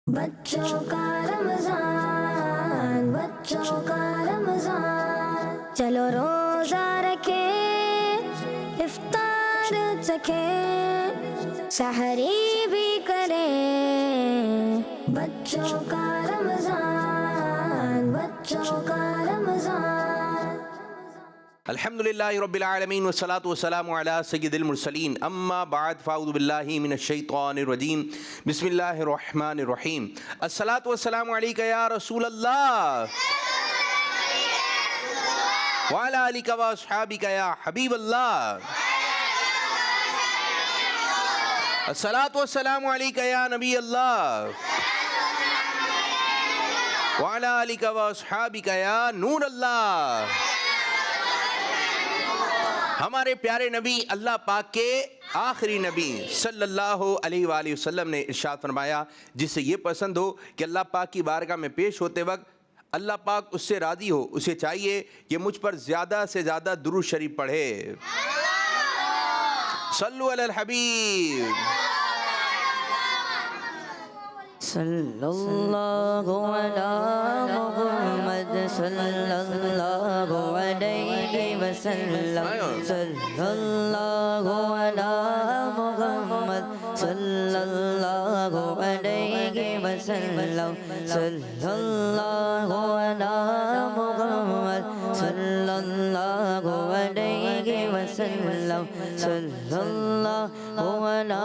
بچوں کا رمضان، بچوں کا رمضان، چلو روزہ رکھیں، افطار چکھیں، سحری بھی کریں، بچوں کا رمضان، بچوں کا رمضان۔ الحمدللہ رب العالمین والصلاة والسلام علی سید المرسلین، اما بعد فاعوذ باللہ من الشیطان الرجیم، بسم اللہ الرحمن الرحیم۔ الصلاة والسلام علیکہ یا رسول اللہ وعلی آلکہ و اصحابکہ یا حبیب اللہ۔ الصلاة والسلام علیکہ یا نبی اللہ وعلی آلکہ و اصحابکہ یا نور اللہ۔ ہمارے پیارے نبی اللہ پاک کے آخری نبی صلی اللہ علیہ وآلہ وسلم نے ارشاد فرمایا، جس سے یہ پسند ہو کہ اللہ پاک کی بارگاہ میں پیش ہوتے وقت اللہ پاک اس سے راضی ہو، اسے چاہیے کہ مجھ پر زیادہ سے زیادہ درود شریف پڑھے۔ صلو علی الحبیب صلی اللہ علی محمد صلی اللہ علیہ وسلم، صلی اللہ علی محمد صلی اللہ علیہ وسلم، صلی اللہ علی محمد صلی اللہ علیہ وسلم، صلی اللہ علی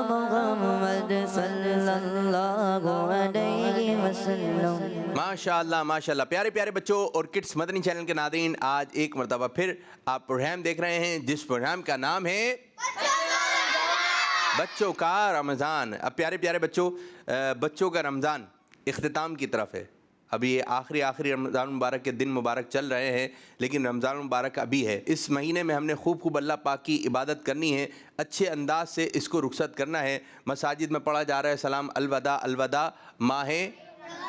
محمد صلی اللہ علیہ وسلم۔ ماشاءاللہ ماشاءاللہ۔ پیارے پیارے بچوں اور کڈس مدنی چینل کے ناظرین، آج ایک مرتبہ پھر آپ پروگرام دیکھ رہے ہیں جس پروگرام کا نام ہے بچوں کا رمضان۔ اب پیارے پیارے بچوں، بچوں کا رمضان اختتام کی طرف ہے۔ ابھی یہ آخری رمضان مبارک کے دن مبارک چل رہے ہیں، لیکن رمضان مبارک ابھی ہے۔ اس مہینے میں ہم نے خوب اللہ پاک کی عبادت کرنی ہے، اچھے انداز سے اس کو رخصت کرنا ہے۔ مساجد میں پڑھا جا رہا ہے سلام الوداع الوداع ماہ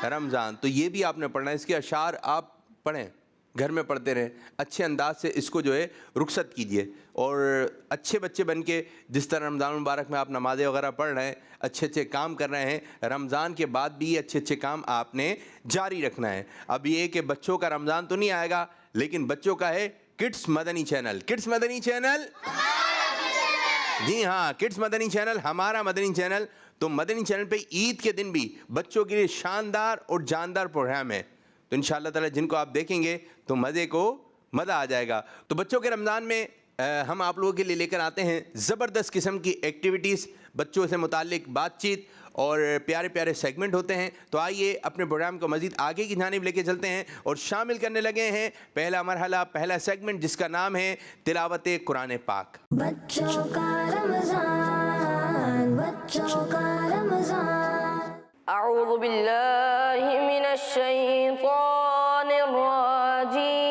رمضان، تو یہ بھی آپ نے پڑھنا ہے۔ اس کے اشعار آپ پڑھیں، گھر میں پڑھتے رہیں، اچھے انداز سے اس کو جو ہے رخصت کیجئے، اور اچھے بچے بن کے جس طرح رمضان مبارک میں آپ نمازیں وغیرہ پڑھ رہے ہیں، اچھے کام کر رہے ہیں، رمضان کے بعد بھی اچھے کام آپ نے جاری رکھنا ہے۔ اب یہ کہ بچوں کا رمضان تو نہیں آئے گا، لیکن بچوں کا ہے کڈس مدنی چینل۔ کڈس مدنی چینل، جی ہاں، کڈس مدنی چینل ہمارا مدنی چینل۔ تو مدنی چینل پہ عید کے دن بھی بچوں کے لیے شاندار اور جاندار پروگرام ہے، تو انشاءاللہ تعالی جن کو آپ دیکھیں گے تو مزہ آ جائے گا۔ تو بچوں کے رمضان میں ہم آپ لوگوں کے لیے لے کر آتے ہیں زبردست قسم کی ایکٹیویٹیز، بچوں سے متعلق بات چیت اور پیارے پیارے سیگمنٹ ہوتے ہیں۔ تو آئیے اپنے پروگرام کو مزید آگے کی جانب لے کے چلتے ہیں اور شامل کرنے لگے ہیں پہلا مرحلہ، پہلا سیگمنٹ، جس کا نام ہے تلاوت قرآن پاک۔ بچوں کا رمضان، بچوں کا رمضان۔ اعوذ باللہ من الشیطان الرجیم،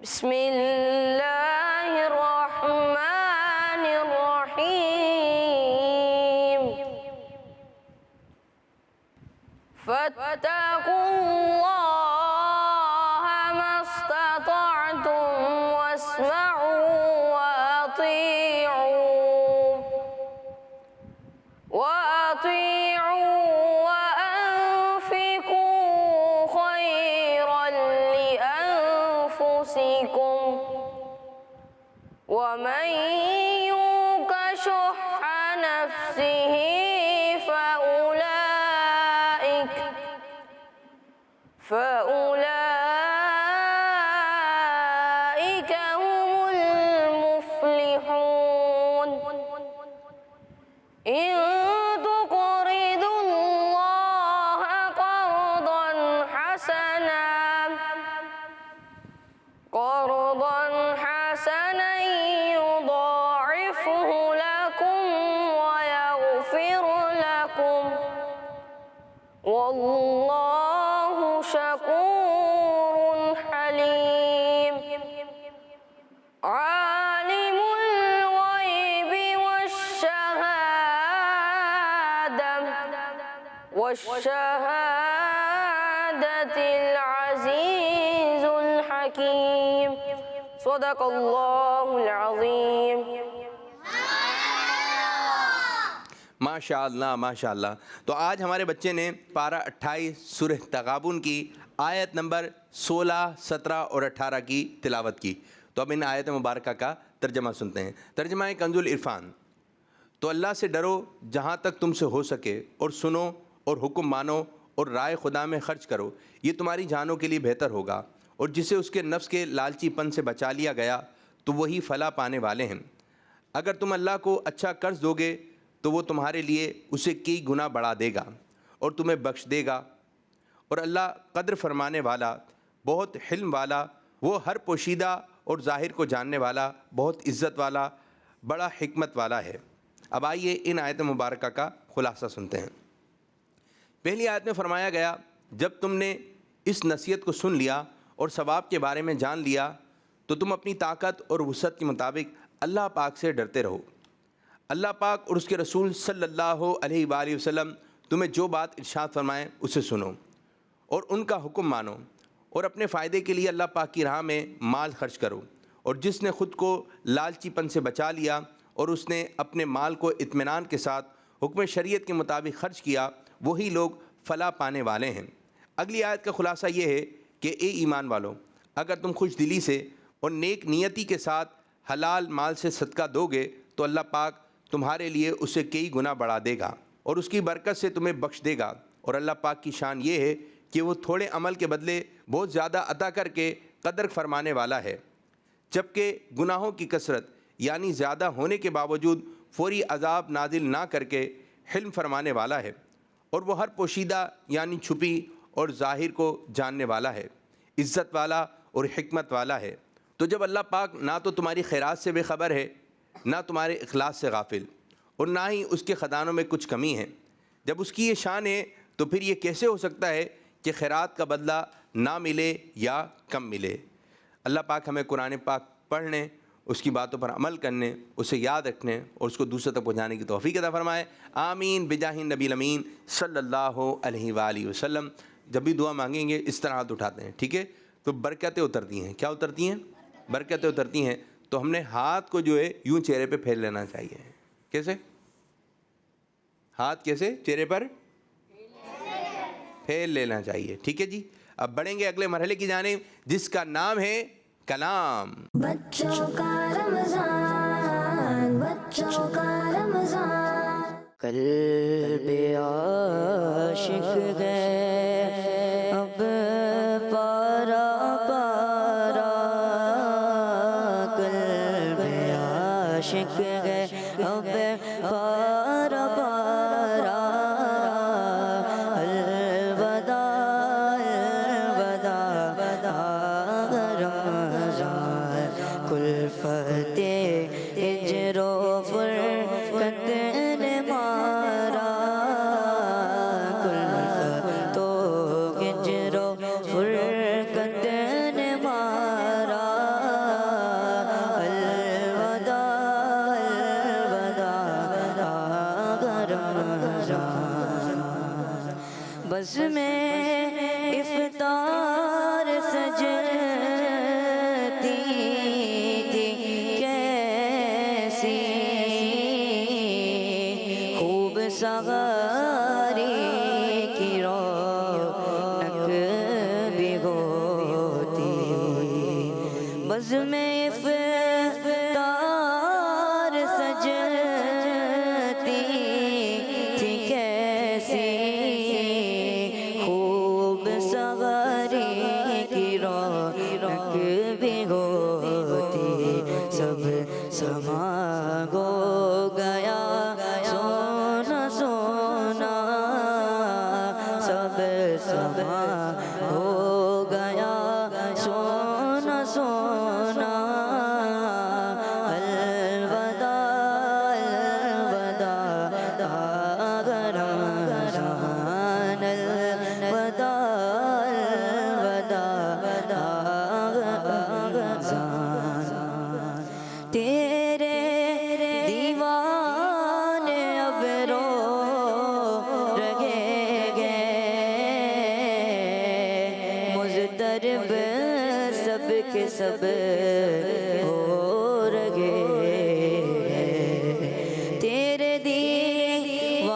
بسم اللہ الرحمن الرحیم، فاتقوا اللہ ما استطعتم واسمعوا وأطيعوا وأنفقوا خيرا لأنفسكم ومن يوق شح نفسه فأولئك هم المفلحون۔ إن تقرضوا الله قرضا حسنا يضاعفه لكم ويغفر لكم، والله شكور حليم۔ عالم الغيب والشهادة العزيز الحكيم، صدق الله العظيم۔ ماشاء اللہ ماشاء اللہ. تو آج ہمارے بچے نے پارہ 28 سورہ تغابن کی آیت نمبر 16, 17 اور 18 کی تلاوت کی. تو اب ان آیت مبارکہ کا ترجمہ سنتے ہیں. ترجمہ ہے کنز العرفان. تو اللہ سے ڈرو جہاں تک تم سے ہو سکے، اور سنو اور حکم مانو اور رائے خدا میں خرچ کرو، یہ تمہاری جانوں کے لیے بہتر ہوگا. اور جسے اس کے نفس کے لالچی پن سے بچا لیا گیا تو وہی فلاح پانے والے ہیں. اگر تم اللہ کو اچھا قرض دو گے تو وہ تمہارے لیے اسے کئی گنا بڑھا دے گا اور تمہیں بخش دے گا. اور اللہ قدر فرمانے والا، بہت حلم والا، وہ ہر پوشیدہ اور ظاہر کو جاننے والا، بہت عزت والا، بڑا حکمت والا ہے. اب آئیے ان آیت مبارکہ کا خلاصہ سنتے ہیں. پہلی آیت میں فرمایا گیا، جب تم نے اس نصیحت کو سن لیا اور ثواب کے بارے میں جان لیا تو تم اپنی طاقت اور وسعت کے مطابق اللہ پاک سے ڈرتے رہو. اللہ پاک اور اس کے رسول صلی اللہ علیہ وآلہ وسلم تمہیں جو بات ارشاد فرمائیں اسے سنو اور ان کا حکم مانو، اور اپنے فائدے کے لیے اللہ پاک کی راہ میں مال خرچ کرو. اور جس نے خود کو لالچی پن سے بچا لیا اور اس نے اپنے مال کو اطمینان کے ساتھ حکم شریعت کے مطابق خرچ کیا، وہی لوگ فلاح پانے والے ہیں. اگلی آیت کا خلاصہ یہ ہے کہ اے ایمان والو، اگر تم خوش دلی سے اور نیک نیتی کے ساتھ حلال مال سے صدقہ دو گے تو اللہ پاک تمہارے لیے اسے کئی گنا بڑھا دے گا اور اس کی برکت سے تمہیں بخش دے گا. اور اللہ پاک کی شان یہ ہے کہ وہ تھوڑے عمل کے بدلے بہت زیادہ عطا کر کے قدر فرمانے والا ہے، جبکہ گناہوں کی کثرت یعنی زیادہ ہونے کے باوجود فوری عذاب نازل نہ کر کے حلم فرمانے والا ہے. اور وہ ہر پوشیدہ یعنی چھپی اور ظاہر کو جاننے والا ہے، عزت والا اور حکمت والا ہے. تو جب اللہ پاک نہ تو تمہاری خیرات سے بے خبر ہے، نہ تمہارے اخلاص سے غافل، اور نہ ہی اس کے خزانوں میں کچھ کمی ہے، جب اس کی یہ شان ہے تو پھر یہ کیسے ہو سکتا ہے کہ خیرات کا بدلہ نہ ملے یا کم ملے. اللہ پاک ہمیں قرآن پاک پڑھنے، اس کی باتوں پر عمل کرنے، اسے یاد رکھنے اور اس کو دوسروں تک پہنچانے کی توفیق عطا فرمائے. آمین بجاہ نبی الامین صلی اللہ علیہ وآلہ وسلم. جب بھی دعا مانگیں گے اس طرح ہاتھ اٹھاتے ہیں، ٹھیک ہے؟ تو برکتیں اترتی ہیں. کیا اترتی ہیں؟ برکتیں اترتی ہیں. تو ہم نے ہاتھ کو جو ہے یوں چہرے پہ پھیر لینا چاہیے. کیسے؟ ہاتھ کیسے چہرے پر پھیر لینا چاہیے، ٹھیک ہے جی. اب بڑھیں گے اگلے مرحلے کی جانب جس کا نام ہے کلام. بچوں کا رمضان، بچوں کا رمضان. قلب عاشق ہے اب پارا پارا، قلب عاشق ہے اب پارا پارا. الوداع الوداع رمضان، کلفت ہجر و فرقت نے مارا، کلفت و ہجر و فرقت نے مارا. الوداع الوداع رمضان، بس میں افطار سجتی تھی کیسی، خوب سحاری کی رونق بھی ہوتی. بس میں افطار سجتی تھی کیسی، خوب سحاری کی رونق بھی ہوتی. سب سما ہو گیا سونا سونا، سب سما ہو گیا سونا سونا. الوداع الوداع رمضان، الوداع الوداع رمضان. تیرے دیوان اب رو رہے گے، مضطرب سب کے سب ہو رہے. تیرے دیوان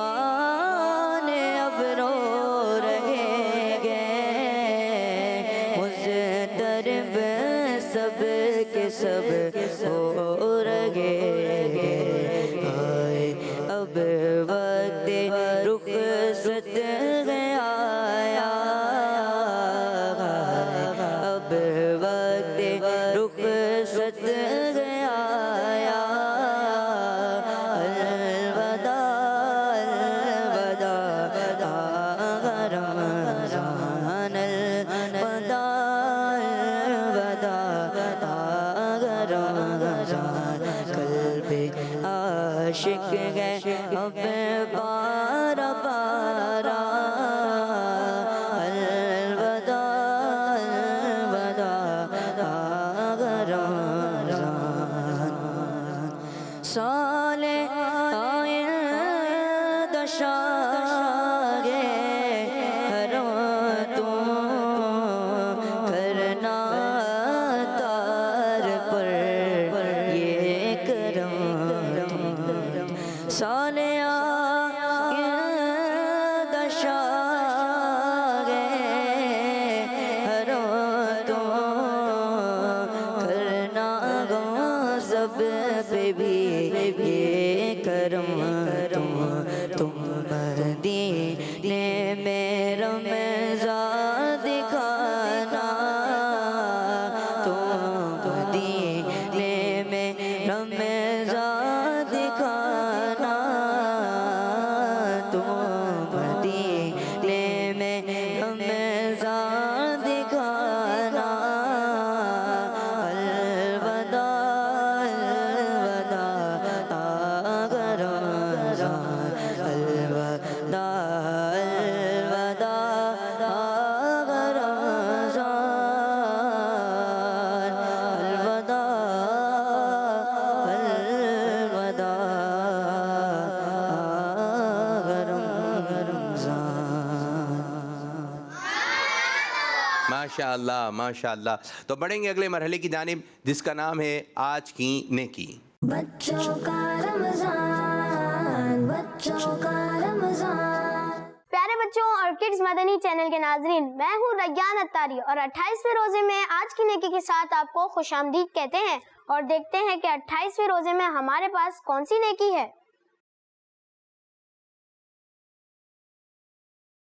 ماشاءاللہ ماشاءاللہ. تو بڑھیں گے اگلے مرحلے کی جانب جس کا نام ہے آج کی نیکی. بچوں کا رمضان، بچوں کا رمضان. پیارے بچوں اور کڈز مدنی چینل کے ناظرین، میں ہوں ریان اتاری اور 28ویں روزے میں آج کی نیکی کے ساتھ آپ کو خوش آمدید کہتے ہیں اور دیکھتے ہیں کہ 28ویں روزے میں ہمارے پاس کون سی نیکی ہے.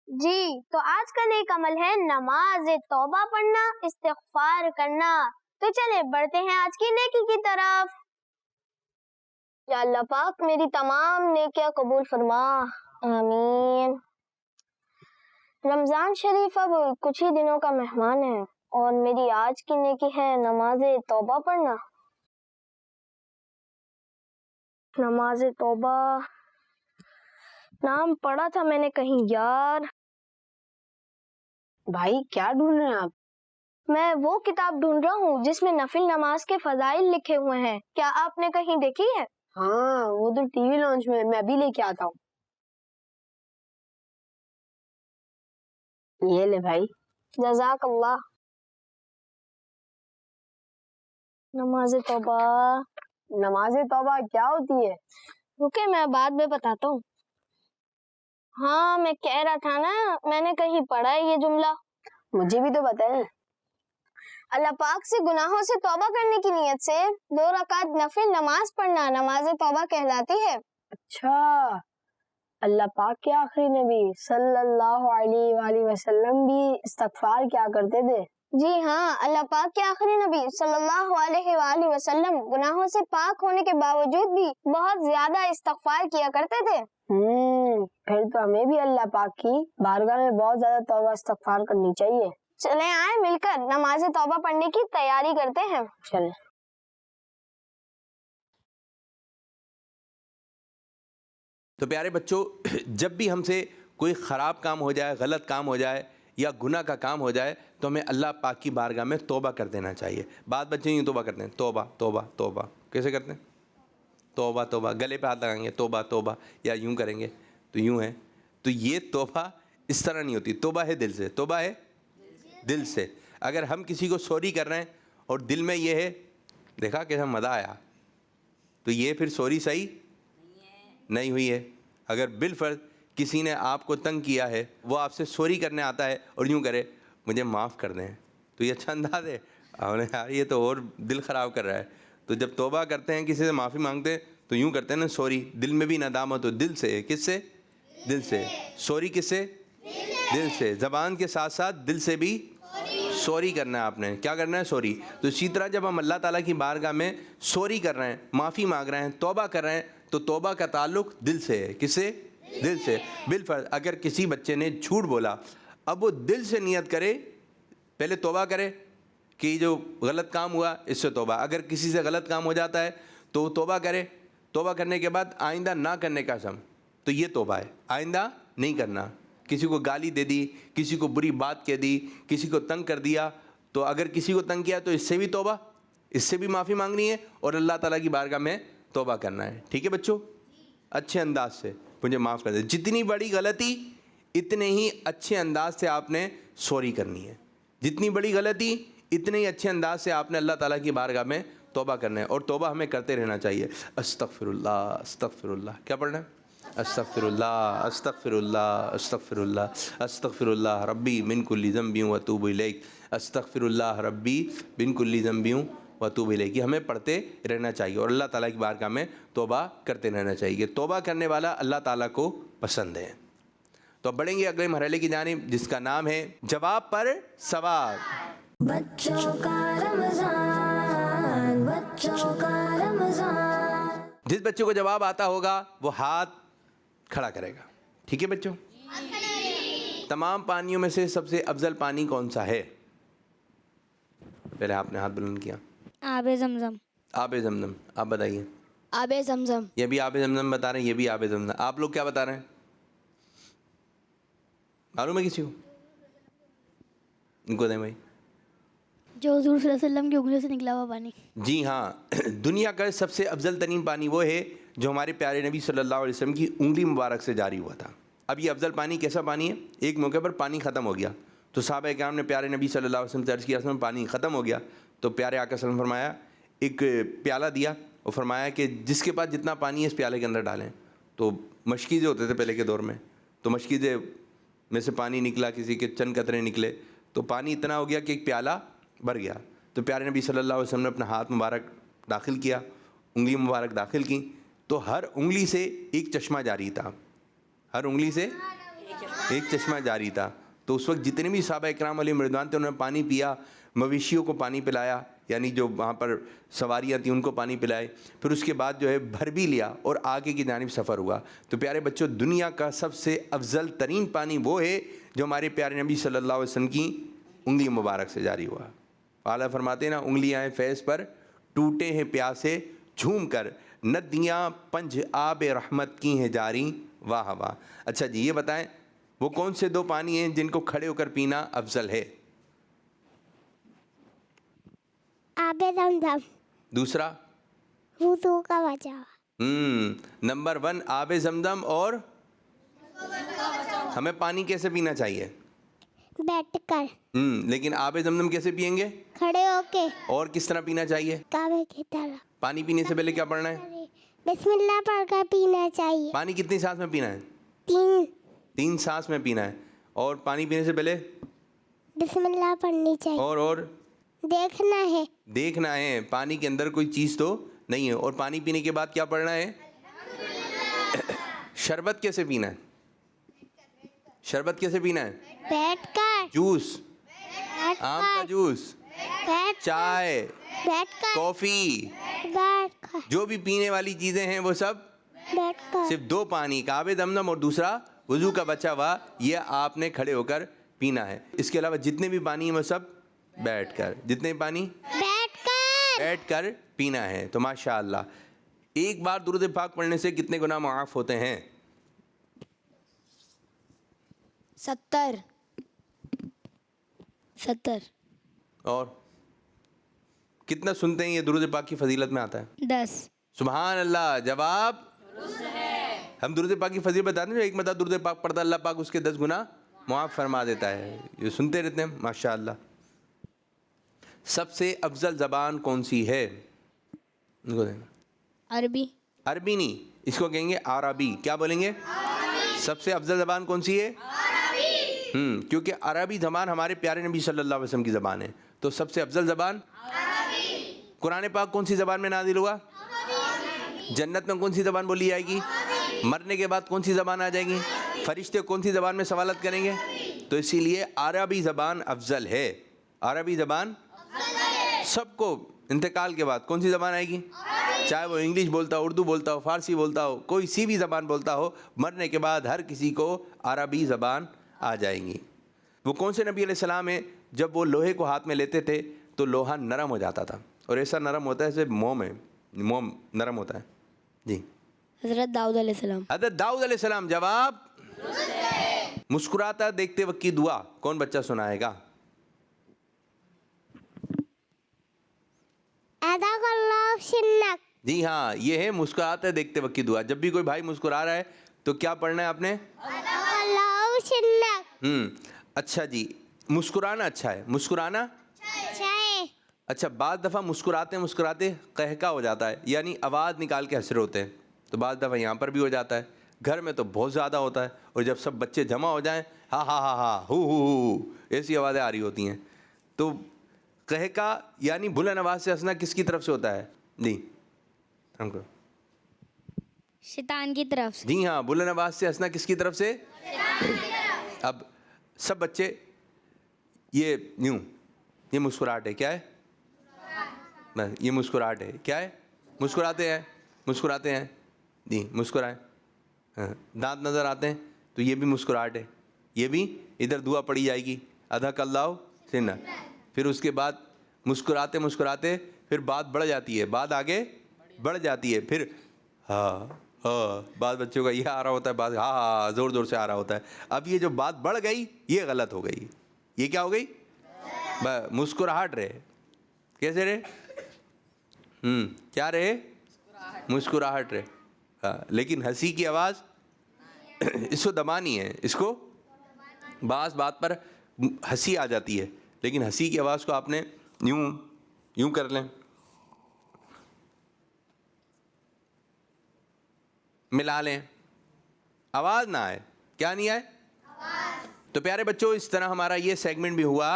جی تو آج کا نیک عمل ہے نماز توبہ پڑھنا، استغفار کرنا. تو چلے بڑھتے ہیں آج کی نیکی کی طرف. یا اللہ پاک میری تمام نیکیاں قبول فرما، آمین. رمضان شریف اب کچھ ہی دنوں کا مہمان ہے اور میری آج کی نیکی ہے نماز توبہ پڑھنا. نماز توبہ نام پڑھا تھا میں نے کہیں یار. بھائی کیا ڈھونڈ رہے ہیں آپ؟ میں وہ کتاب ڈھونڈ رہا ہوں جس میں نفل نماز کے فضائل لکھے ہوئے ہیں. کیا آپ نے کہیں دیکھی ہے؟ ہاں وہ تو ٹی وی لانچ میں بھی لے کے آتا ہوں. یہ لے بھائی. جزاک اللہ. نماز توبہ. نماز توبہ کیا ہوتی ہے؟ رکے میں بعد میں بتاتا ہوں. ہاں میں کہہ رہا تھا نا میں نے کہیں پڑھا ہے یہ جملہ. مجھے بھی تو بتائیں. اللہ پاک سے گناہوں سے توبہ کرنے کی نیت سے 2 رکعت نفل نماز پڑھنا نماز توبہ کہلاتی ہے. اچھا اللہ پاک کے آخری نبی صلی اللہ علیہ وآلہ وسلم بھی استغفار کیا کرتے تھے؟ جی ہاں اللہ پاک کے آخری نبی صلی اللہ علیہ وآلہ وسلم گناہوں سے پاک ہونے کے باوجود بھی بہت زیادہ استغفار کیا کرتے تھے. پھر تو ہمیں بھی اللہ پاک کی بارگاہ میں بہت زیادہ توبہ استغفار کرنی چاہیے. چلیں آئیں مل کر نماز توبہ پڑھنے کی تیاری کرتے ہیں. چلیں. تو پیارے بچوں جب بھی ہم سے کوئی خراب کام ہو جائے، غلط کام ہو جائے یا گناہ کا کام ہو جائے تو ہمیں اللہ پاک کی بارگاہ میں توبہ کر دینا چاہیے. بعض بچے یوں توبہ کرتے ہیں، توبہ توبہ توبہ. کیسے کرتے ہیں؟ توبہ توبہ، گلے پہ ہاتھ لگائیں گے توبہ توبہ، یا یوں کریں گے تو یوں ہے. تو یہ توبہ اس طرح نہیں ہوتی. توبہ ہے دل سے، توبہ ہے دل سے. اگر ہم کسی کو سوری کر رہے ہیں اور دل میں یہ ہے، دیکھا کیسا مزہ آیا، تو یہ پھر سوری صحیح نہیں ہوئی ہے. اگر بالفرض کسی نے آپ کو تنگ کیا ہے، وہ آپ سے سوری کرنے آتا ہے اور یوں کرے مجھے معاف کر دیں، تو یہ اچھا انداز ہے؟ یار یہ تو اور دل خراب کر رہا ہے. تو جب توبہ کرتے ہیں کسی سے معافی مانگتے ہیں تو یوں کرتے ہیں نا سوری، دل میں بھی ندامت ہو، دل سے. کس سے؟ دل سے. سوری کس سے؟ دل سے. زبان کے ساتھ ساتھ دل سے بھی سوری کرنا ہے. آپ نے کیا کرنا ہے؟ سوری. تو اسی طرح جب ہم اللہ تعالیٰ کی بارگاہ میں سوری کر رہے ہیں، معافی مانگ رہے ہیں، توبہ کر رہے ہیں، تو توبہ کا تعلق دل سے ہے. کس سے؟ دل سے. بالفرض اگر کسی بچے نے جھوٹ بولا، اب وہ دل سے نیت کرے، پہلے توبہ کرے کہ جو غلط کام ہوا اس سے توبہ. اگر کسی سے غلط کام ہو جاتا ہے تو وہ توبہ کرے، توبہ کرنے کے بعد آئندہ نہ کرنے کا عزم، تو یہ توبہ ہے. آئندہ نہیں کرنا. کسی کو گالی دے دی، کسی کو بری بات کہہ دی، کسی کو تنگ کر دیا، تو اگر کسی کو تنگ کیا تو اس سے بھی توبہ، اس سے بھی معافی مانگنی ہے اور اللہ تعالیٰ کی بارگاہ میں توبہ کرنا ہے. ٹھیک ہے بچوں؟ اچھے انداز سے مجھے معاف کر دیں. جتنی بڑی غلطی اتنے ہی اچھے انداز سے آپ نے سوری کرنی ہے. جتنی بڑی غلطی اتنے ہی اچھے انداز سے آپ نے اللہ تعالیٰ کی بارگاہ میں توبہ کرنا ہے. اور توبہ ہمیں کرتے رہنا چاہیے. استغفر اللہ استغفر اللہ. کیا پڑھنا ہے؟ استغفر اللہ استغفر اللہ استغفر اللہ استغفر اللہ ربی من کل ذنب واتوب الیک. استغفر اللہ ربی من کل ذنب واتوب الیک. یہ ہمیں پڑھتے رہنا چاہیے اور اللہ تعالیٰ کی بارگاہ میں توبہ کرتے رہنا چاہیے. توبہ کرنے والا اللہ تعالیٰ کو پسند ہے. تو اب بڑھیں گے اگلے مرحلے کی جانب جس کا نام ہے جواب پر سوال. بچوں کا رمضان، بچوں کا رمضان. جس بچے کو جواب آتا ہوگا وہ ہاتھ کھڑا کرے گا. ٹھیک ہے بچوں؟ تمام پانیوں میں سے سب سے افضل پانی کون سا ہے؟ پہلے آپ نے ہاتھ بلند کیا. آب زمزم. آب زمزم. آپ بتائیے. آب زمزم. یہ بھی آب زمزم بتا رہے ہیں، یہ بھی آب زمزم. آپ لوگ کیا بتا رہے ہیں؟ معلوم ہے کسی کو؟ ان کو دیں بھائی. جو حضور صلی اللہ علیہ وسلم کی انگلیوں سے نکلا ہوا پانی. جی ہاں، دنیا کا سب سے افضل ترین پانی وہ ہے جو ہمارے پیارے نبی صلی اللہ علیہ وسلم کی انگلی مبارک سے جاری ہوا تھا. اب یہ افضل پانی کیسا پانی ہے؟ ایک موقع پر پانی ختم ہو گیا تو صحابہ کرام نے پیارے نبی صلی اللہ علیہ وسلم سے عرض کیا پانی ختم ہو گیا. تو پیارے آقا صلی اللہ علیہ وسلم فرمایا, ایک پیالہ دیا اور فرمایا کہ جس کے پاس جتنا پانی ہے اس پیالے کے اندر ڈالیں. تو مشکیزیں ہوتے تھے پہلے کے دور میں, تو مشکیزیں میں سے پانی نکلا, کسی کے چند قطرے نکلے, تو پانی اتنا ہو گیا کہ ایک پیالہ بھر گیا. تو پیارے نبی صلی اللہ علیہ وسلم نے اپنا ہاتھ مبارک داخل کیا, انگلی مبارک داخل کی, تو ہر انگلی سے ایک چشمہ جاری تھا, ہر انگلی سے ایک چشمہ جاری تھا. تو اس وقت جتنے بھی صحابہ اکرام علیہم رضوان تھے انہوں نے پانی پیا, مویشیوں کو پانی پلایا, یعنی جو وہاں پر سواریاں تھیں ان کو پانی پلائے, پھر اس کے بعد جو ہے بھر بھی لیا اور آگے کی جانب سفر ہوا. تو پیارے بچوں, دنیا کا سب سے افضل ترین پانی وہ ہے جو ہمارے پیارے نبی صلی اللہ علیہ وسلم کی انگلی مبارک سے جاری ہوا. اعلیٰ فرماتے ہیں نا, انگلیاں ہیں فیض پر ٹوٹے ہیں پیاسے جھوم کر, ندیاں پنج آب رحمت کی ہیں جاری, واہ واہ. اچھا جی, یہ بتائیں وہ کون سے دو پانی ہیں جن کو کھڑے ہو کر پینا افضل ہے؟ آب زمزم, دوسرا وضو کا بچاوا. نمبر 1 آب زمزم. اور ہمیں پانی کیسے پینا چاہیے؟ بیٹھ کر. لیکن آب زمزم کیسے پئیں گے؟ کھڑے ہو کے. اور کس طرح پینا چاہیے؟ کعبے کی طرح. پانی پینے سے پہلے کیا پڑھنا ہے؟ بسم اللہ پڑھ کر پینا چاہیے. پانی کتنی سانس میں پینا ہے؟ 3 سانس میں پینا ہے. اور پانی پینے سے پہلے بسم اللہ پڑھنی چاہیے. اور دیکھنا ہے پانی کے اندر کوئی چیز تو نہیں ہے. اور پانی پینے کے بعد کیا پڑھنا ہے؟ شربت کیسے پینا ہے؟ شربت کیسے پینا ہے؟ بیٹھ کر. جوس, آم کا جوس, چائے, بیٹھ کر. کافی, بیٹھ کر. جو بھی پینے والی چیزیں ہیں وہ سب بیٹھ کر. صرف 2 پانی کا, آب زمزم اور دوسرا وضو کا بچا ہوا, یہ آپ نے کھڑے ہو کر پینا ہے. اس کے علاوہ جتنے بھی پانی ہیں وہ سب بیٹھ کر, جتنے بھی پانی بیٹھ کر پینا ہے. تو ماشاء اللہ, ایک بار درود پاک پڑھنے سے کتنے گناہ معاف ہوتے ہیں؟ 70. اور کتنا سنتے ہیں یہ درود پاک کی فضیلت میں آتا ہے؟ 10. سبحان اللہ. جواب ہم درود پاک کی فضیلت بتاتے ہیں, ایک مرتبہ درود پاک پڑھتا اللہ پاک اس کے 10 گناہ معاف فرما دیتا ہے. یہ سنتے رہتے ہیں ماشاء اللہ. سب سے افضل زبان کون سی ہے؟ عربی. عربی نہیں, اس کو کہیں گے عربی. کیا بولیں گے؟ سب سے افضل زبان کون سی ہے؟ کیونکہ عربی زبان ہمارے پیارے نبی صلی اللہ علیہ وسلم کی زبان ہے. تو سب سے افضل زبان عربی. قرآن پاک کون سی زبان میں نازل ہوا؟ جنت میں کون سی زبان بولی جائے گی؟ مرنے کے بعد کون سی زبان آ جائے گی؟ فرشتے کون سی زبان میں سوالات کریں گے؟ تو اسی لیے عربی زبان افضل ہے. عربی زبان سب کو انتقال کے بعد کون سی زبان آئے گی؟ چاہے وہ انگلش بولتا ہو, اردو بولتا ہو, فارسی بولتا ہو, کوئی سی بھی زبان بولتا ہو, مرنے کے بعد ہر کسی کو عربی زبان آ جائیں گی. وہ کون سے نبی علیہ السلام ہیں جب وہ لوہے کو ہاتھ میں لیتے تھے تو لوہا نرم ہو جاتا تھا, اور ایسا نرم ہوتا ہے جیسے موم ہے, موم نرم ہوتا ہے. جی, حضرت داؤد علیہ السلام. حضرت داؤد علیہ السلام. جواب مسکراتا دیکھتے وقت کی دعا کون بچہ سنائے گا؟ جی ہاں, یہ ہے مسکراتا دیکھتے وقت کی دعا. جب بھی کوئی بھائی مسکرا رہا ہے تو کیا پڑھنا ہے آپ نے؟ اچھا جی, مسکرانا اچھا ہے, مسکرانا اچھا. بعض دفعہ مسکراتے قہقہ ہو جاتا ہے, یعنی آواز نکال کے ہنس رہے ہوتے ہیں. تو بعض دفعہ یہاں پر بھی ہو جاتا ہے, گھر میں تو بہت زیادہ ہوتا ہے, اور جب سب بچے جمع ہو جائیں ہا ہا ہا ہا ہو ایسی آوازیں آ رہی ہوتی ہیں. تو قہقہ یعنی بلند آواز سے ہنسنا کس کی طرف سے ہوتا ہے؟ جی ہم کو شیطان کی طرف سے. جی ہاں, بلند آواز سے ہنسنا کس کی طرف سے؟ اب سب بچے یہ مسکراہٹ ہے, کیا ہے؟ یہ مسکراہٹ ہے, کیا ہے؟ مسکراتے ہیں. جی مسکرائیں. دانت نظر آتے ہیں تو یہ بھی مسکراہٹ ہے. یہ بھی ادھر دعا پڑھی جائے گی, اضحک اللہ سنہ. پھر اس کے بعد مسکراتے پھر بات بڑھ جاتی ہے, بات آگے بڑھ جاتی ہے. پھر بعض بچوں کا یہ آ رہا ہوتا ہے, بعض ہاں زور سے آ رہا ہوتا ہے. اب یہ جو بات بڑھ گئی یہ غلط ہو گئی. یہ کیا ہو گئی؟ مسکراہٹ رہے. کیسے رہے؟ کیا رہے؟ مسکراہٹ رہے. لیکن ہنسی کی آواز اس کو دبانی ہے, اس کو بعض بات پر ہنسی آ جاتی ہے، لیکن ہنسی کی آواز کو آپ نے یوں کر لیں، ملا لیں، آواز نہ آئے. کیا نہیں آئے؟ تو پیارے بچوں اس طرح ہمارا یہ سیگمنٹ بھی ہوا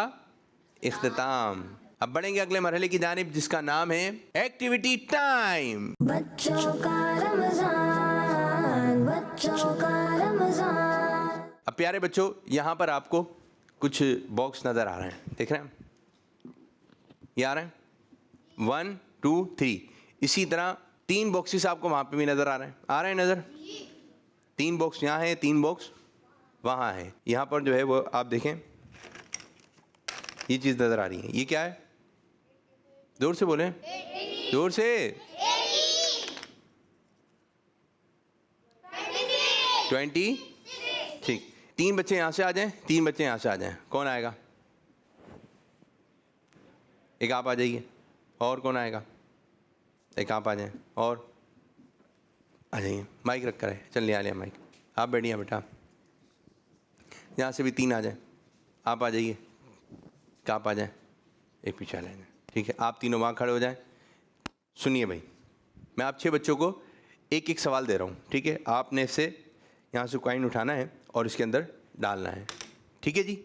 اختتام. اب بڑھیں گے اگلے مرحلے کی جانب جس کا نام ہے ایکٹیویٹی ٹائم. بچوں کا رمضان، بچوں کا رمضان. اب پیارے بچوں یہاں پر آپ کو کچھ باکس نظر آ رہے ہیں، دیکھ رہے ہیں یہ آ رہے ہیں 1 2 3. اسی طرح 3 باکسز آپ کو وہاں پہ بھی نظر آ رہے ہیں، آ رہے ہیں نظر؟ 3 باکس یہاں ہیں، 3 باکس وہاں ہے. یہاں پر جو ہے وہ آپ دیکھیں یہ چیز نظر آ رہی ہے، یہ کیا ہے؟ زور سے بولیں، زور سے. 20. ٹھیک. 3 بچے یہاں سے آ جائیں، 3 بچے یہاں سے آ جائیں. کون آئے گا؟ ایک آپ آ جائیے. اور کون آئے گا؟ ایک آپ آ جائیں. اور آ جائیے. مائک رکھ کر ہے، چل لیا لیا مائک. آپ بیٹھیے بیٹا. یہاں سے بھی 3 آ جائیں. آپ آ جائیے. آپ آ جائیں، ایک پیچھے آ جائیں. ٹھیک ہے، آپ تینوں وہاں کھڑے ہو جائیں. سنیے بھائی، میں آپ 6 بچوں کو ایک ایک سوال دے رہا ہوں. ٹھیک ہے، آپ نے سے یہاں سے کوائن اٹھانا ہے اور اس کے اندر ڈالنا ہے. ٹھیک ہے جی.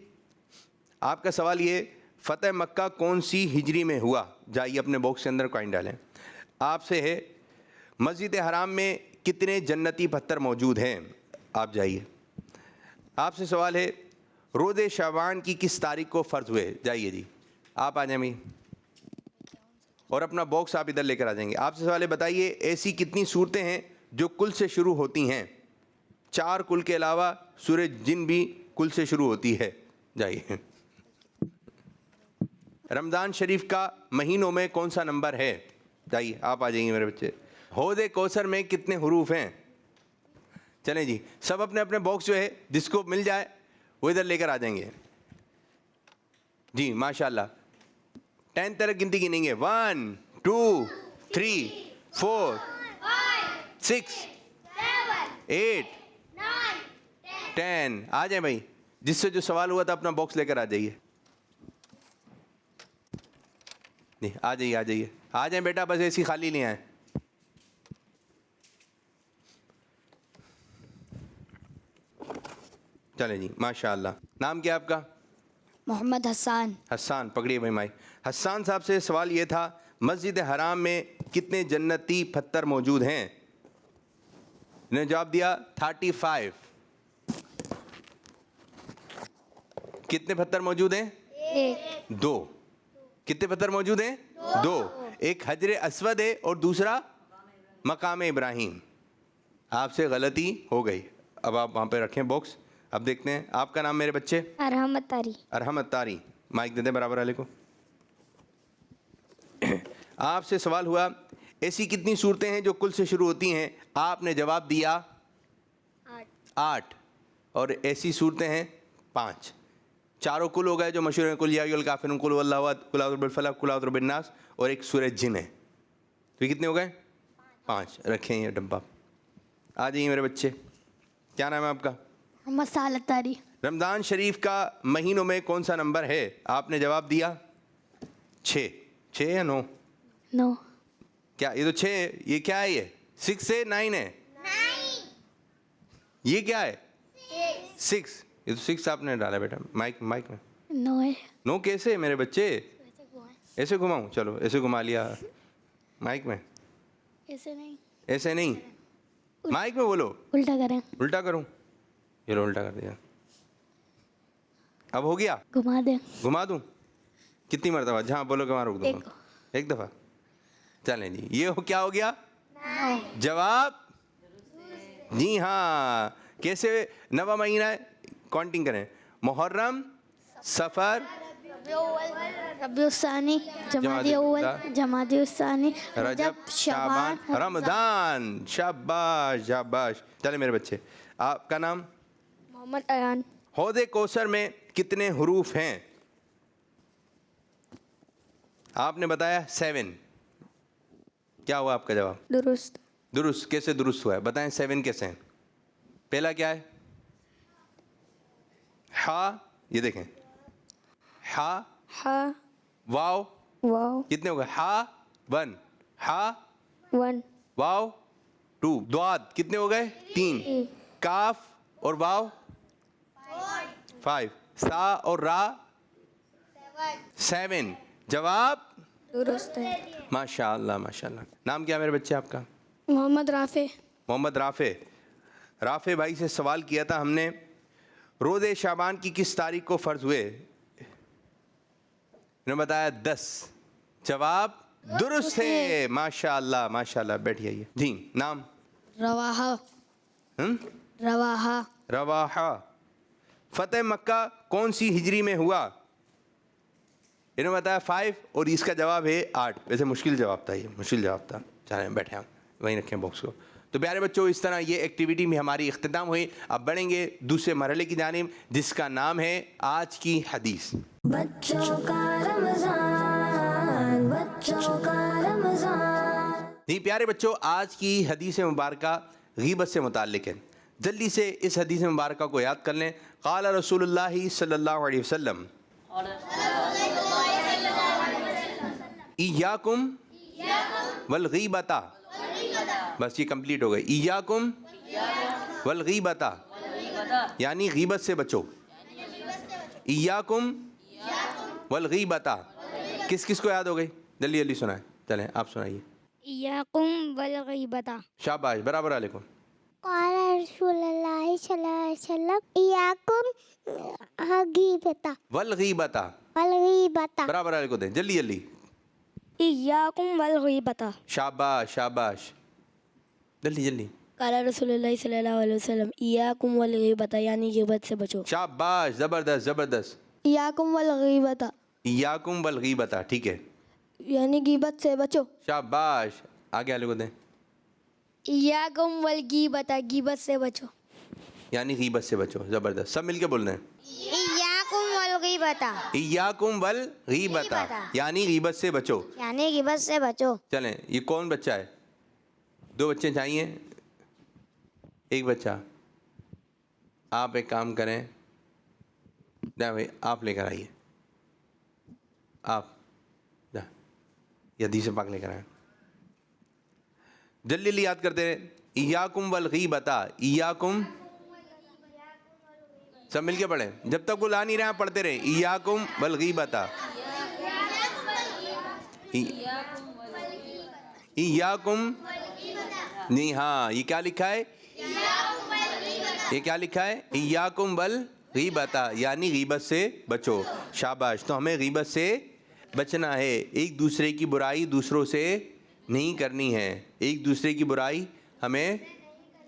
آپ کا سوال یہ، فتح مکہ کون سی ہجری میں ہوا؟ جائیے اپنے باکس کے اندر کوائن ڈالیں. آپ سے ہے مسجد حرام میں کتنے جنتی پتھر موجود ہیں؟ آپ جائیے. آپ سے سوال ہے روزے شعبان کی کس تاریخ کو فرض ہوئے؟ جائیے جی. آپ آ جائیں بھائی اور اپنا باکس آپ ادھر لے کر آ جائیں گے. آپ سے سوال ہے بتائیے ایسی کتنی صورتیں ہیں جو کل سے شروع ہوتی ہیں؟ 4 کل کے علاوہ سورہ جن بھی کل سے شروع ہوتی ہے. جائیے. رمضان شریف کا مہینوں میں کون سا نمبر ہے؟ جائیے آپ آ جائیے میرے بچے. حوض کوثر میں کتنے حروف ہیں؟ چلیں جی سب اپنے اپنے باکس جو ہے جس کو مل جائے وہ ادھر لے کر آ جائیں گے. جی ماشاء اللہ. 10 تک گنتی گنیں گے. 1 2 3 4 6 8 10. آ جائیں بھائی، جس سے جو سوال ہوا تھا اپنا باکس لے کر آ جائیے. جی آ جائیے آ جائیے آ جائیں بیٹا، بس ایسی خالی نہیں آئے. چلیں جی ماشاء اللہ. نام کیا آپ کا؟ محمد حسان. حسان. پکڑیے بھائی مائی. حسان صاحب سے سوال یہ تھا مسجد حرام میں کتنے جنتی پتھر موجود ہیں؟ نے جواب دیا 35. کتنے پتھر موجود ہیں؟ 2. کتنے پتھر موجود ہیں؟ 2. ایک حجر اسود ہے اور دوسرا مقام ابراہیم. آپ سے غلطی ہو گئی. اب آپ وہاں پہ رکھیں باکس. اب دیکھتے ہیں آپ کا نام میرے بچے؟ ارحم اتاری. ارحم اتاری. مائک دے دیں برابر والے کو. آپ سے سوال ہوا ایسی کتنی صورتیں ہیں جو کل سے شروع ہوتی ہیں؟ آپ نے جواب دیا 8. اور ایسی صورتیں ہیں 5. چاروں کل ہو گئے جو مشہور ہیں، کل یا ایھا الکافرون، قل هو اللہ احد، قل اعوذ بالفلق، قل اعوذ برب الناس، اور ایک سورہ جن ہے. تو یہ کتنے ہو گئے؟ 5. رکھیں یہ ڈبہ. آ جائیے میرے بچے. کیا نام ہے آپ کا؟ محمد سال اتاری. رمضان شریف کا مہینوں میں کون سا نمبر ہے؟ آپ نے جواب دیا 6. 6 یا 9؟ 9. کیا یہ تو 6 ہے. یہ کیا ہے؟ یہ 6 ہے 9 ہے؟ یہ کیا ہے؟ 6. یہ تو 6 آپ نے ڈالا بیٹا. مائک میں 9 ہے. 9 کیسے میرے بچے؟ ایسے گھماؤں؟ چلو ایسے گھما لیا. مائک میں ایسے نہیں. ایسے نہیں، مائک میں بولو. الٹا کریں. الٹا کروں؟ چلو الٹا کر دیا. اب ہو گیا؟ گھما دیں. گھما دوں؟ کتنی مرتبہ؟ جہاں بولو کہ وہاں روک دوں گا. ایک دفعہ. چلیں جی یہ کیا ہو گیا؟ جواب جی ہاں. کیسے؟ 9واں مہینہ ہے. کاؤنٹنگ کریں. محرم، صفر، ربیع الثانی، جمادی اول، جمادی الثانی، رجب، شعبان، رمضان. شاباش شاباش. چلے میرے بچے آپ کا نام؟ محمد ایان. حوض کوثر میں کتنے حروف ہیں؟ آپ نے بتایا 7. کیا ہوا آپ کا جواب؟ درست. درست. کیسے درست ہوا ہے بتائیں؟ 7 کیسے ہیں؟ پہلا کیا ہے؟ ہا. یہ دیکھیں ہا ہا واو واو کتنے ہو گئے؟ ہا 1 ہا 1 واو 2 ضاد کتنے ہو گئے؟ 3 کاف اور واو 5 سا اور را 7 جواب درست ہے. ماشاء اللہ ماشاء اللہ. نام کیا میرے بچے آپ کا؟ محمد رافع. محمد رافع. رافع بھائی سے سوال کیا تھا ہم نے روزے شعبان کی کس تاریخ کو فرض ہوئے؟ انہوں نے بتایا 10. جواب درست ہے. ماشاء اللہ ماشاء اللہ. بیٹھیے آئیے جی. نام؟ رواحہ. رواحہ. رواحہ. فتح مکہ کون سی ہجری میں ہوا؟ انہوں نے بتایا 5 اور اس کا جواب ہے 8. ویسے مشکل جواب تھا، یہ مشکل جواب تھا. چلیں بیٹھے ہم وہیں رکھیں باکس کو. تو پیارے بچوں اس طرح یہ ایکٹیویٹی میں ہماری اختتام ہوئی. اب بڑھیں گے دوسرے مرحلے کی جانب جس کا نام ہے آج کی حدیث. بچوں کا رمضان، بچوں کا رمضان. جی پیارے بچوں آج کی حدیث مبارکہ غیبت سے متعلق ہے. جلدی سے اس حدیث مبارکہ کو یاد کر لیں. قال رسول اللہ صلی اللہ علیہ وسلم ایاکم والغیبۃ. بس یہ کمپلیٹ ہو گئی. ایاکم والغیبۃ یعنی غیبت سے بچو. ایاکم والغیبۃ کس کس کو یاد ہو گئی؟ جلدی جلدی سنائیں. چلیں آپ سنائیے. ایاکم والغیبۃ. شاباش برابر علیکم. قال رسول اللہ صلی اللہ علیہ وسلم ایاکم غیبۃ والغیبۃ والغیبۃ. برابر علیکم دیں جلدی جلدی. ایاکم والغیبۃ. شاباش شاباش جلدی جلدی. قال رسول اللہ صلی اللہ علیہ وسلم ایاکم والغیبۃ یعنی غیبت سے بچو. شاباش زبردست زبردست. ایاکم والغیبۃ ایاکم والغیبۃ ٹھیک ہے یعنی غیبت سے بچو. شاباش. آگے والے کو دیں. ایاکم والغیبۃ غیبت سے بچو. یعنی غیبت سے بچو. زبردست. سب مل کے بول رہے ہیں. ایاکم والغیبۃ ایاکم والغیبۃ یعنی غیبت سے بچو. یعنی غیبت سے بچو. چلیں یہ کون بچہ ہے؟ 2 بچے چاہیے. ایک بچہ. آپ ایک کام کریں جا بھائی آپ لے کر آئیے. آپ جا یہ حدیث پاک لے کر آئیں. جلدی جلدی یاد کرتے رہیں. ایاکم والغیبۃ. ایاکم سب مل کے پڑھیں. جب تک وہ لا نہیں رہے پڑھتے رہیں. ایاکم والغیبۃ. ایاکم نہیں ہاں یہ کیا لکھا ہے؟ یہ کیا لکھا ہے؟ ایاکم والغیبۃ یعنی غیبت سے بچو. شاباش. تو ہمیں غیبت سے بچنا ہے. ایک دوسرے کی برائی دوسروں سے نہیں کرنی ہے. ایک دوسرے کی برائی ہمیں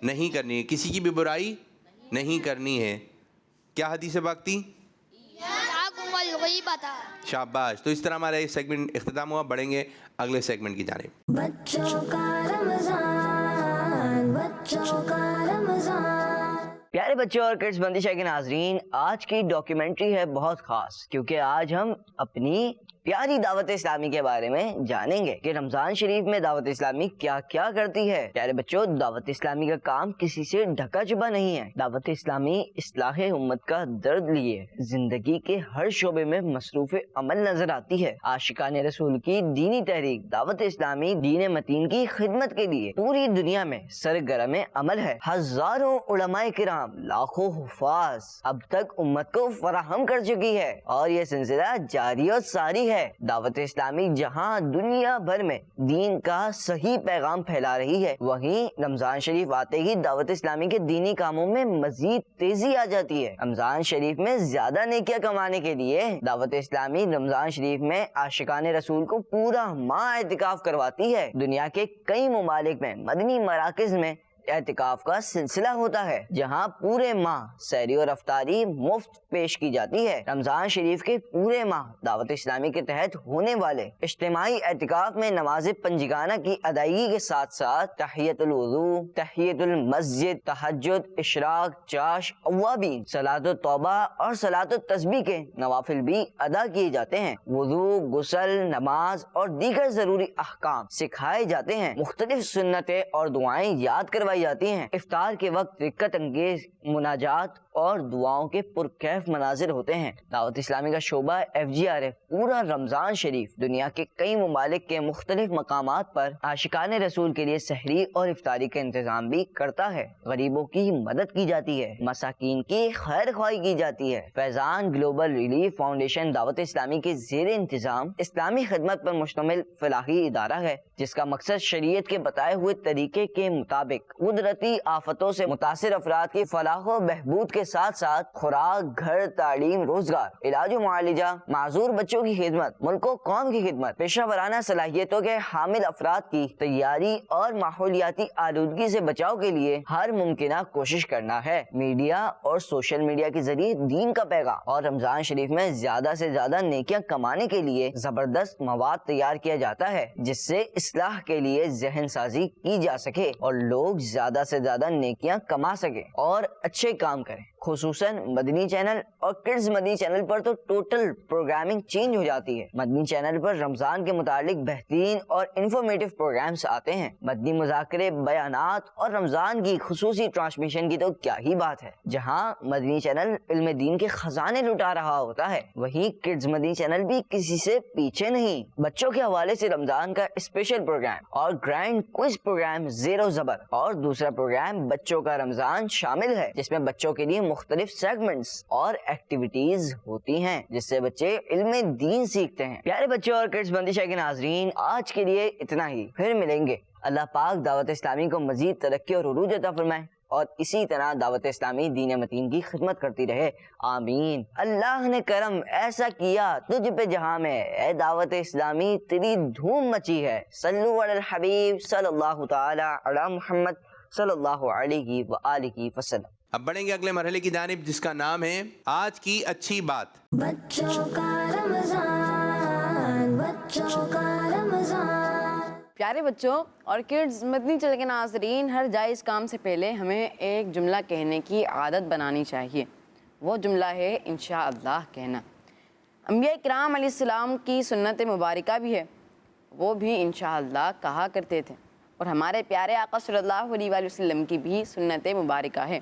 نہیں کرنی ہے. کسی کی بھی برائی نہیں کرنی ہے. کیا حدیث پاک تھی؟ شاباش. تو اس طرح ہمارا یہ سیگمنٹ اختتام ہوا. بڑھیں گے اگلے سیگمنٹ کی جانب. بچوں کا رمضان، بچوں کا رمضان. پیارے بچوں اور کڈس بندشہ کے ناظرین، آج کی ڈاکیومنٹری ہے بہت خاص کیونکہ آج ہم اپنی پیاری دعوت اسلامی کے بارے میں جانیں گے کہ رمضان شریف میں دعوت اسلامی کیا کیا کرتی ہے. پیارے بچوں دعوت اسلامی کا کام کسی سے ڈھکا چھپا نہیں ہے. دعوت اسلامی اصلاح امت کا درد لیے زندگی کے ہر شعبے میں مصروف عمل نظر آتی ہے. عاشقان رسول کی دینی تحریک دعوت اسلامی دین متین کی خدمت کے لیے پوری دنیا میں سرگرم عمل ہے. ہزاروں علماء کرام، لاکھوں حفاظ اب تک امت کو فراہم کر چکی ہے اور یہ سلسلہ جاری اور ساری ہے. دعوت اسلامی جہاں دنیا بھر میں دین کا صحیح پیغام پھیلا رہی ہے، وہیں رمضان شریف آتے ہی دعوت اسلامی کے دینی کاموں میں مزید تیزی آ جاتی ہے. رمضان شریف میں زیادہ نیکیاں کمانے کے لیے دعوت اسلامی رمضان شریف میں عاشقان رسول کو پورا ماہ اعتکاف کرواتی ہے. دنیا کے کئی ممالک میں مدنی مراکز میں اعتکاف کا سلسلہ ہوتا ہے جہاں پورے ماہ سحری اور افطاری مفت پیش کی جاتی ہے. رمضان شریف کے پورے ماہ دعوت اسلامی کے تحت ہونے والے اجتماعی اعتکاف میں نماز پنجگانہ کی ادائیگی کے ساتھ ساتھ تحیۃ الوضو، تحیۃ المسجد، تہجد، اشراق، چاش، اوابین، صلاۃ التوبہ اور صلاۃ التسبیح کے نوافل بھی ادا کیے جاتے ہیں. وضو، غسل، نماز اور دیگر ضروری احکام سکھائے جاتے ہیں. مختلف سنتیں اور دعائیں یاد کروائی کروائی جاتی ہیں۔ افطار کے وقت رکت انگیز مناجات اور دعاؤں کے پرکیف مناظر ہوتے ہیں۔ دعوت اسلامی کا شعبہ FGRF پورا رمضان شریف دنیا کے کئی ممالک کے مختلف مقامات پر عاشقان رسول کے لیے سحری اور افطاری کا انتظام بھی کرتا ہے۔ غریبوں کی مدد کی جاتی ہے، مساکین کی خیر خواہی کی جاتی ہے۔ فیضان گلوبل ریلیف فاؤنڈیشن دعوت اسلامی کے زیر انتظام اسلامی خدمت پر مشتمل فلاحی ادارہ ہے، جس کا مقصد شریعت کے بتائے ہوئے طریقے کے مطابق قدرتی آفتوں سے متاثر افراد کی فلاح و بہبود کے ساتھ ساتھ خوراک، گھر، تعلیم، روزگار، علاج و معالجہ، معذور بچوں کی خدمت، ملک و قوم کی خدمت، پیشہ ورانہ صلاحیتوں کے حامل افراد کی تیاری اور ماحولیاتی آلودگی سے بچاؤ کے لیے ہر ممکنہ کوشش کرنا ہے۔ میڈیا اور سوشل میڈیا کے ذریعے دین کا پیغام اور رمضان شریف میں زیادہ سے زیادہ نیکیاں کمانے کے لیے زبردست مواد تیار کیا جاتا ہے، جس سے اصلاح کے لیے ذہن سازی کی جا سکے اور لوگ زیادہ سے زیادہ نیکیاں کما سکیں اور اچھے کام کریں۔ خصوصاً مدنی چینل اور کڈز مدنی چینل پر تو ٹوٹل پروگرامنگ چینج ہو جاتی ہے۔ مدنی چینل پر رمضان کے متعلق بہترین اور انفارمیٹیو پروگرامز آتے ہیں۔ مدنی مذاکرے، بیانات اور رمضان کی خصوصی ٹرانسمیشن کی تو کیا ہی بات ہے۔ جہاں مدنی چینل علم دین کے خزانے لٹا رہا ہوتا ہے، وہیں کڈز مدنی چینل بھی کسی سے پیچھے نہیں۔ بچوں کے حوالے سے رمضان کا اسپیشل پروگرام اور گرینڈ کوئز پروگرام زیر و زبر اور دوسرا پروگرام بچوں کا رمضان شامل ہے، جس میں بچوں کے لیے مختلف سیگمنٹس اور ایکٹیویٹیز ہوتی ہیں، جس سے بچے علم دین سیکھتے ہیں۔ پیارے بچوں اور کڈز بندشہ کے ناظرین، آج کے لیے اتنا ہی، پھر ملیں گے۔ اللہ پاک دعوت اسلامی کو مزید ترقی اور عروج عطا فرمائے اور اسی طرح دعوت اسلامی دین متین کی خدمت کرتی رہے، آمین۔ اللہ نے کرم ایسا کیا تجھ پہ جہاں میں، اے دعوت اسلامی تیری دھوم مچی ہے۔ صلو علی الحبیب صلی اللہ تعالی علی محمد صلی اللہ علیہ وآلہ وسلم۔ اب بڑھیں گے اگلے مرحلے کی جانب، جس کا نام ہے آج کی اچھی بات۔ بچوں کا رمضان، بچوں کا رمضان۔ پیارے بچوں اور کڈز مدنی چینل کے ناظرین، ہر جائز کام سے پہلے ہمیں ایک جملہ کہنے کی عادت بنانی چاہیے۔ وہ جملہ ہے انشاءاللہ کہنا۔ انبیاء کرام علیہ السلام کی سنت مبارکہ بھی ہے، وہ بھی انشاءاللہ کہا کرتے تھے، اور ہمارے پیارے آقا صلی اللہ علیہ وآلہ وسلم کی بھی سنت مبارکہ ہے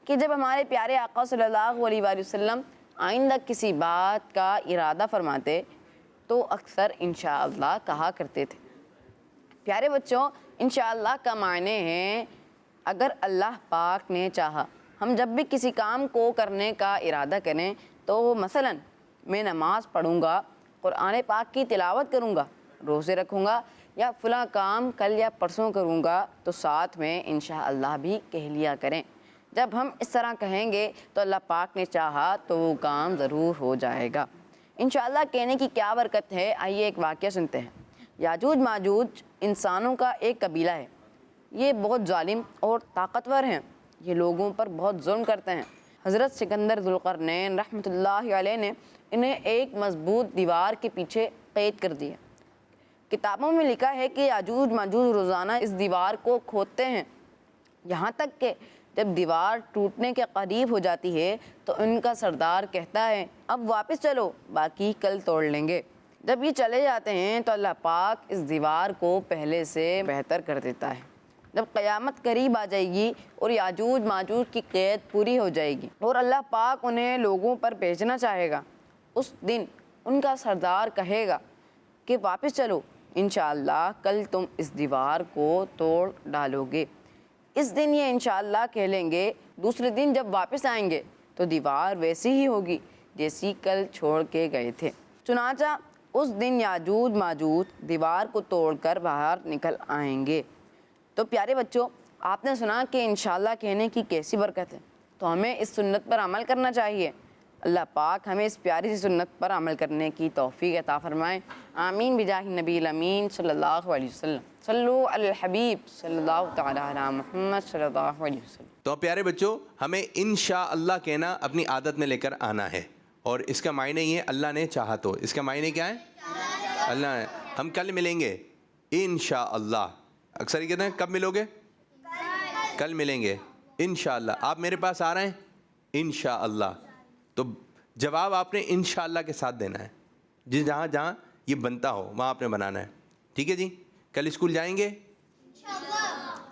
کہ جب ہمارے پیارے آقا صلی اللہ علیہ وآلہ وسلم آئندہ کسی بات کا ارادہ فرماتے تو اکثر انشاءاللہ کہا کرتے تھے۔ پیارے بچوں، انشاءاللہ کا معنی ہے اگر اللہ پاک نے چاہا۔ ہم جب بھی کسی کام کو کرنے کا ارادہ کریں تو مثلاً میں نماز پڑھوں گا، قرآن پاک کی تلاوت کروں گا، روزے رکھوں گا، یا فلاں کام کل یا پرسوں کروں گا، تو ساتھ میں انشاءاللہ بھی کہہ لیا کریں۔ جب ہم اس طرح کہیں گے تو اللہ پاک نے چاہا تو وہ کام ضرور ہو جائے گا۔ انشاءاللہ کہنے کی کیا برکت ہے، آئیے ایک واقعہ سنتے ہیں۔ یاجوج ماجوج انسانوں کا ایک قبیلہ ہے۔ یہ بہت ظالم اور طاقتور ہیں، یہ لوگوں پر بہت ظلم کرتے ہیں۔ حضرت سکندر ذوالقرنین رحمۃ اللہ علیہ نے انہیں ایک مضبوط دیوار کے پیچھے قید کر دیا۔ کتابوں میں لکھا ہے کہ یاجوج ماجوج روزانہ اس دیوار کو کھودتے ہیں، یہاں تک کہ جب دیوار ٹوٹنے کے قریب ہو جاتی ہے تو ان کا سردار کہتا ہے اب واپس چلو، باقی کل توڑ لیں گے۔ جب یہ چلے جاتے ہیں تو اللہ پاک اس دیوار کو پہلے سے بہتر کر دیتا ہے۔ جب قیامت قریب آ جائے گی اور یاجوج ماجوج کی قید پوری ہو جائے گی اور اللہ پاک انہیں لوگوں پر بھیجنا چاہے گا، اس دن ان کا سردار کہے گا کہ واپس چلو، انشاءاللہ کل تم اس دیوار کو توڑ ڈالو گے۔ اس دن یہ انشاءاللہ کہہ لیں گے، دوسرے دن جب واپس آئیں گے تو دیوار ویسی ہی ہوگی جیسی کل چھوڑ کے گئے تھے۔ چنانچہ اس دن یاجوج ماجوج دیوار کو توڑ کر باہر نکل آئیں گے۔ تو پیارے بچوں، آپ نے سنا کہ انشاءاللہ کہنے کی کیسی برکت ہے، تو ہمیں اس سنت پر عمل کرنا چاہیے۔ اللہ پاک ہمیں اس پیاری سی سنت پر عمل کرنے کی توفیق عطا فرمائے، آمین بجاہ نبی الامین صلی اللہ علیہ وسلم۔ صلو علی الحبیب صلی اللہ تعالی علی محمد صلی اللہ علیہ وسلم۔ تو پیارے بچوں، ہمیں انشاءاللہ کہنا اپنی عادت میں لے کر آنا ہے، اور اس کا معنی یہ ہے اللہ نے چاہا تو۔ اس کا معنی کیا ہے؟ اللہ نے۔ ہم کل ملیں گے انشاءاللہ۔ اکثر یہ کہتے ہیں کب ملو گے؟ کل ملیں گے انشاءاللہ۔ آپ میرے پاس آ رہے ہیں انشاءاللہ، تو جواب آپ نے انشاءاللہ کے ساتھ دینا ہے، جہاں جہاں یہ بنتا ہو وہاں آپ نے بنانا ہے، ٹھیک ہے جی؟ کل اسکول جائیں گے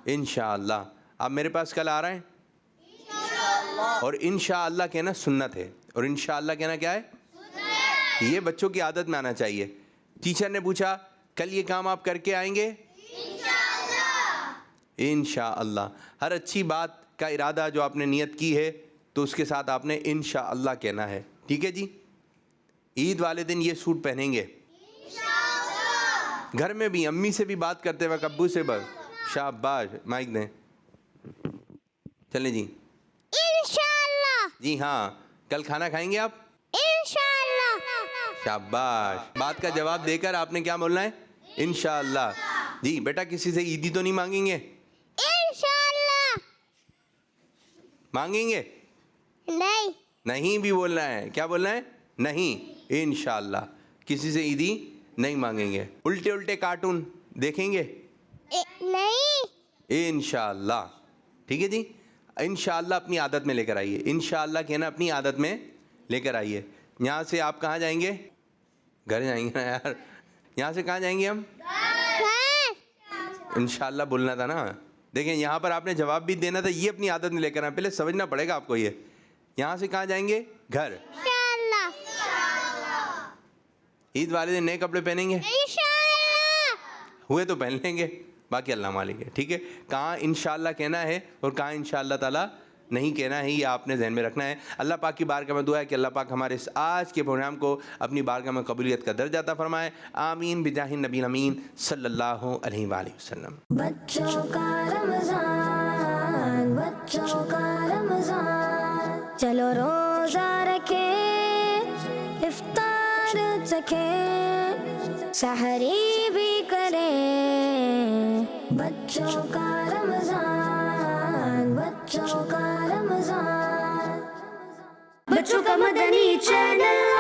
انشاءاللہ۔ آپ میرے پاس کل آ رہے ہیں؟ اور انشاءاللہ کہنا سنت ہے، اور انشاءاللہ کہنا کیا ہے؟ یہ بچوں کی عادت میں آنا چاہیے. ٹیچر نے پوچھا کل یہ کام آپ کر کے آئیں گے؟ انشاءاللہ. ہر اچھی بات کا ارادہ جو آپ نے نیت کی ہے تو اس کے ساتھ آپ نے انشاءاللہ کہنا ہے. ٹھیک ہے جی؟ عید والے دن یہ سوٹ پہنیں گے. گھر میں بھی امی سے بھی بات کرتے وقت ابو سے بس شاباش مائک دیں. چلیں جی. انشاءاللہ. جی ہاں. کل کھانا کھائیں گے آپ؟ انشاءاللہ. شاباش. بات کا جواب دے کر آپ نے کیا بولنا ہے؟ انشاءاللہ. جی بیٹا کسی سے عیدی تو نہیں مانگیں گے؟ انشاءاللہ. مانگیں گے؟ نہیں. نہیں بھی بولنا ہے. کیا بولنا ہے؟ نہیں. انشاءاللہ کسی سے عیدی نہیں مانگیں گے. الٹے الٹے کارٹون دیکھیں گے؟ نہیں. انشاءاللہ. ٹھیک ہے جی. انشاءاللہ اپنی عادت میں لے کر آئیے. انشاءاللہ کہنا اپنی عادت میں لے کر آئیے. یہاں سے آپ کہاں جائیں گے؟ گھر جائیں گے نا یار. یہاں سے کہاں جائیں گے ہم؟ انشاءاللہ بولنا تھا نا. دیکھیں یہاں پر آپ نے جواب بھی دینا تھا. یہ اپنی عادت میں لے کر آئیں. پہلے سمجھنا پڑے گا آپ کو. یہ یہاں سے کہاں جائیں گے؟ گھر. عید والے دن نئے کپڑے پہنیں گے؟ ہوئے تو پہن لیں گے، باقی اللہ مالک ہے. ٹھیک ہے. کہاں انشاءاللہ کہنا ہے اور کہاں انشاءاللہ تعالیٰ نہیں کہنا ہے، یہ آپ نے ذہن میں رکھنا ہے. اللہ پاک کی بارگاہ میں دعا ہے کہ اللہ پاک ہمارے اس آج کے پروگرام کو اپنی بارگاہ میں قبولیت کا درجہ عطا فرمائے. آمین بجاہ النبی الامین صلی اللہ علیہ وآلہ وسلم. بچوں کا رمضان، بچوں کا رمضان، چلو روزہ رکھے، افطار چکھے، سحری بھی کریں. بچوں کا رمضان، بچوں کا رمضان، بچوں کا مدنی چینل